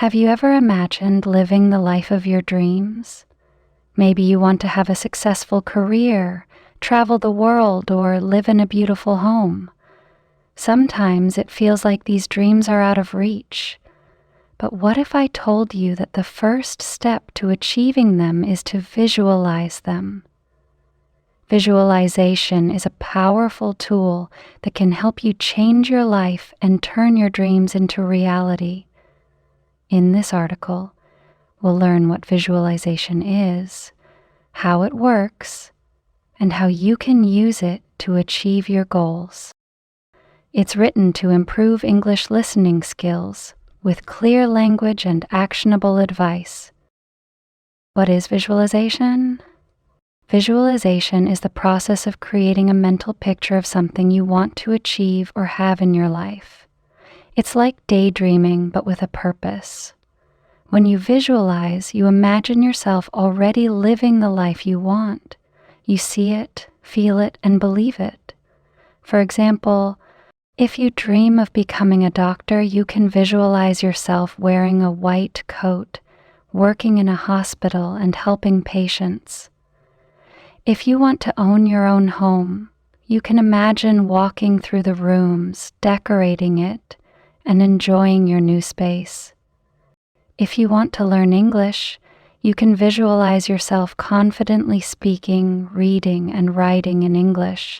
Have you ever imagined living the life of your dreams? Maybe you want to have a successful career, travel the world, or live in a beautiful home. Sometimes it feels like these dreams are out of reach. But what if I told you that the first step to achieving them is to visualize them? Visualization is a powerful tool that can help you change your life and turn your dreams into reality. In this article, we'll learn what visualization is, how it works, and how you can use it to achieve your goals. It's written to improve English listening skills with clear language and actionable advice. What is visualization? Visualization is the process of creating a mental picture of something you want to achieve or have in your life. It's like daydreaming, but with a purpose. When you visualize, you imagine yourself already living the life you want. You see it, feel it, and believe it. For example, if you dream of becoming a doctor, you can visualize yourself wearing a white coat, working in a hospital, and helping patients. If you want to own your own home, you can imagine walking through the rooms, decorating it, and enjoying your new space. If you want to learn English, you can visualize yourself confidently speaking, reading, and writing in English.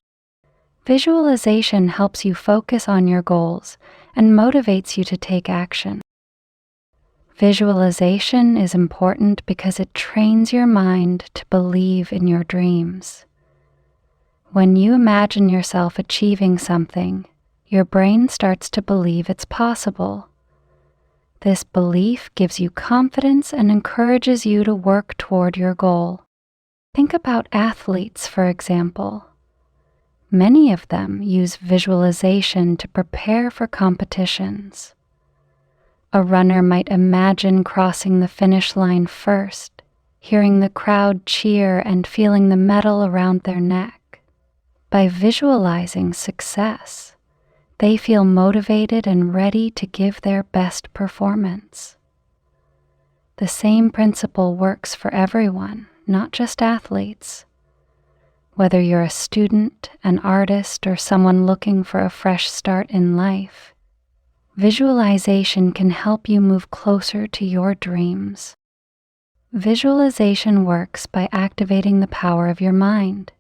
Visualization helps you focus on your goals and motivates you to take action. Visualization is important because it trains your mind to believe in your dreams. When you imagine yourself achieving something, your brain starts to believe it's possible. This belief gives you confidence and encourages you to work toward your goal. Think about athletes, for example. Many of them use visualization to prepare for competitions. A runner might imagine crossing the finish line first, hearing the crowd cheer and feeling the medal around their neck. By visualizing success, they feel motivated and ready to give their best performance. The same principle works for everyone, not just athletes. Whether you're a student, an artist, or someone looking for a fresh start in life, visualization can help you move closer to your dreams. Visualization works by activating the power of your mind.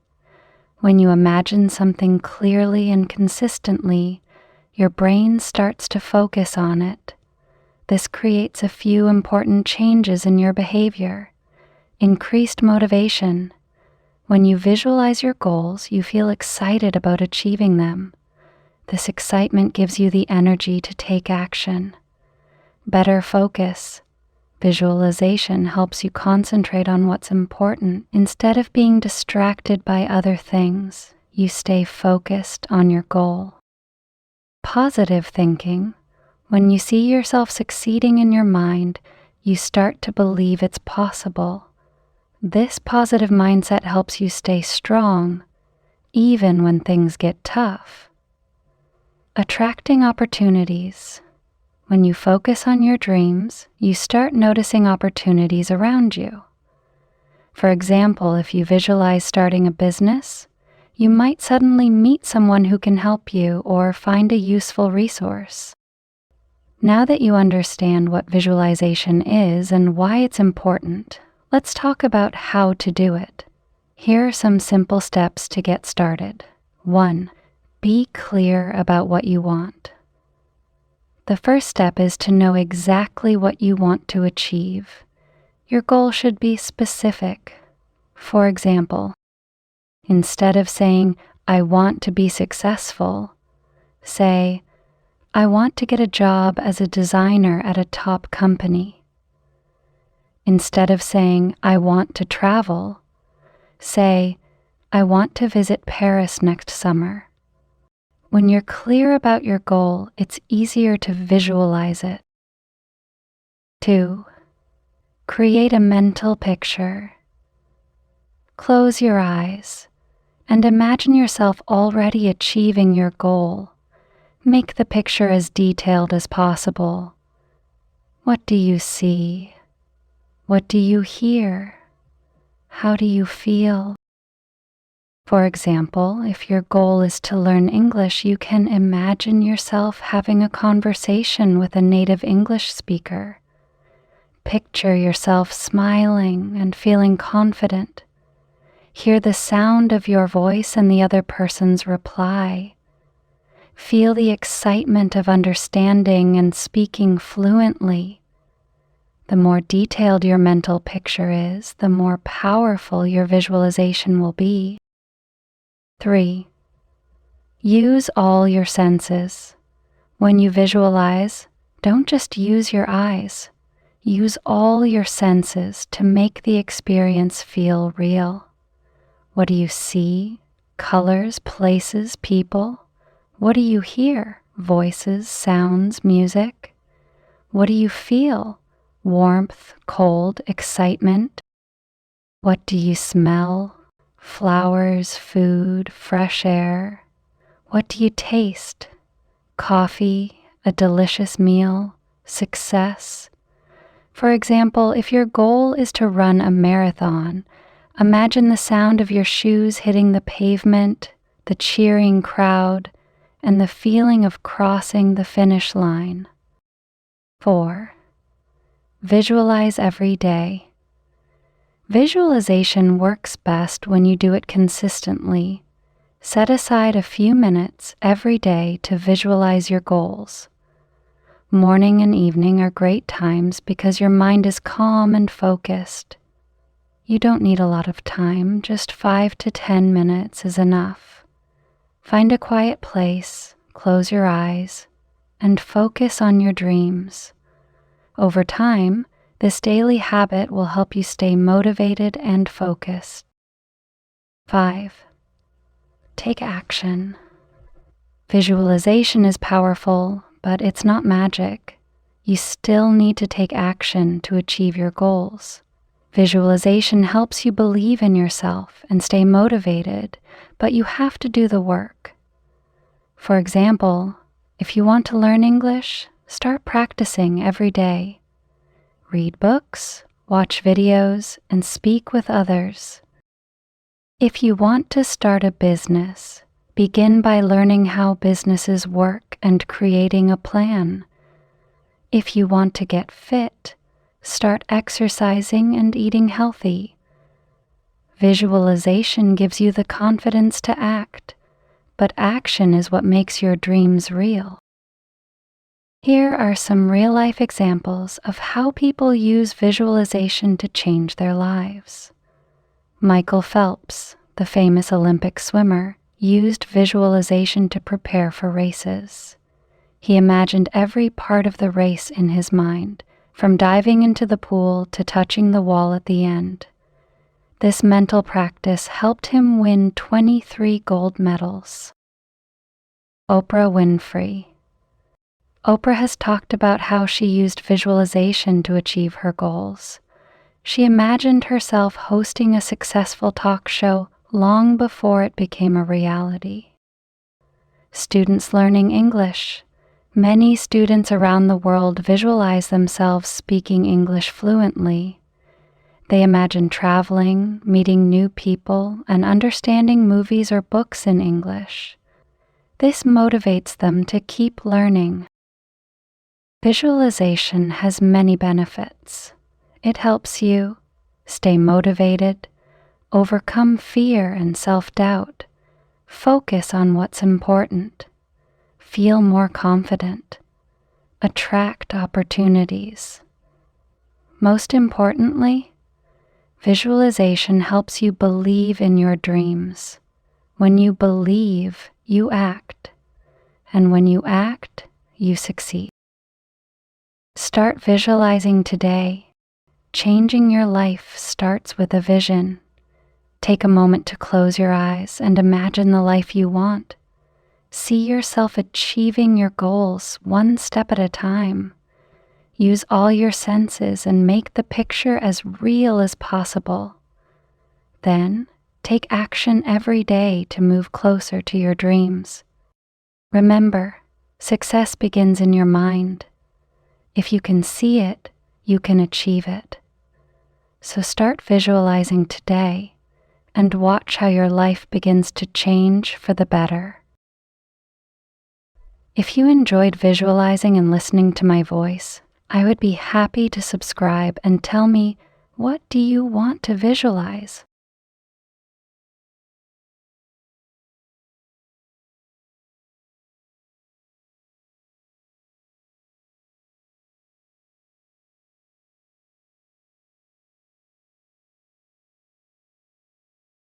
When you imagine something clearly and consistently, your brain starts to focus on it. This creates a few important changes in your behavior. Increased motivation. When you visualize your goals, you feel excited about achieving them. This excitement gives you the energy to take action. Better focus. Visualization helps you concentrate on what's important. Instead of being distracted by other things, you stay focused on your goal. Positive thinking. When you see yourself succeeding in your mind, you start to believe it's possible. This positive mindset helps you stay strong, even when things get tough. Attracting opportunities. When you focus on your dreams, you start noticing opportunities around you. For example, if you visualize starting a business, you might suddenly meet someone who can help you or find a useful resource. Now that you understand what visualization is and why it's important, let's talk about how to do it. Here are some simple steps to get started. 1. Be clear about what you want. The first step is to know exactly what you want to achieve. Your goal should be specific. For example, instead of saying, "I want to be successful," say, "I want to get a job as a designer at a top company." Instead of saying, "I want to travel," say, "I want to visit Paris next summer." When you're clear about your goal, it's easier to visualize it. 2. Create a mental picture. Close your eyes and imagine yourself already achieving your goal. Make the picture as detailed as possible. What do you see? What do you hear? How do you feel? For example, if your goal is to learn English, you can imagine yourself having a conversation with a native English speaker. Picture yourself smiling and feeling confident. Hear the sound of your voice and the other person's reply. Feel the excitement of understanding and speaking fluently. The more detailed your mental picture is, the more powerful your visualization will be. 3. Use all your senses. When you visualize, don't just use your eyes. Use all your senses to make the experience feel real. What do you see? Colors, places, people? What do you hear? Voices, sounds, music? What do you feel? Warmth, cold, excitement? What do you smell? Flowers, food, fresh air? What do you taste? Coffee, a delicious meal, success? For example, if your goal is to run a marathon, imagine the sound of your shoes hitting the pavement, the cheering crowd, and the feeling of crossing the finish line. 4. Visualize every day. Visualization works best when you do it consistently. Set aside a few minutes every day to visualize your goals. Morning and evening are great times because your mind is calm and focused. You don't need a lot of time, just 5 to 10 minutes is enough. Find a quiet place, close your eyes, and focus on your dreams. Over time, this daily habit will help you stay motivated and focused. 5. Take action. Visualization is powerful, but it's not magic. You still need to take action to achieve your goals. Visualization helps you believe in yourself and stay motivated, but you have to do the work. For example, if you want to learn English, start practicing every day. Read books, watch videos, and speak with others. If you want to start a business, begin by learning how businesses work and creating a plan. If you want to get fit, start exercising and eating healthy. Visualization gives you the confidence to act, but action is what makes your dreams real. Here are some real-life examples of how people use visualization to change their lives. Michael Phelps, the famous Olympic swimmer, used visualization to prepare for races. He imagined every part of the race in his mind, from diving into the pool to touching the wall at the end. This mental practice helped him win 23 gold medals. Oprah Winfrey. Oprah has talked about how she used visualization to achieve her goals. She imagined herself hosting a successful talk show long before it became a reality. Students learning English. Many students around the world visualize themselves speaking English fluently. They imagine traveling, meeting new people, and understanding movies or books in English. This motivates them to keep learning. Visualization has many benefits. It helps you stay motivated, overcome fear and self-doubt, focus on what's important, feel more confident, attract opportunities. Most importantly, visualization helps you believe in your dreams. When you believe, you act, and when you act, you succeed. Start visualizing today. Changing your life starts with a vision. Take a moment to close your eyes and imagine the life you want. See yourself achieving your goals one step at a time. Use all your senses and make the picture as real as possible. Then, take action every day to move closer to your dreams. Remember, success begins in your mind. If you can see it, you can achieve it. So start visualizing today and watch how your life begins to change for the better. If you enjoyed visualizing and listening to my voice, I would be happy to subscribe and tell me, what do you want to visualize?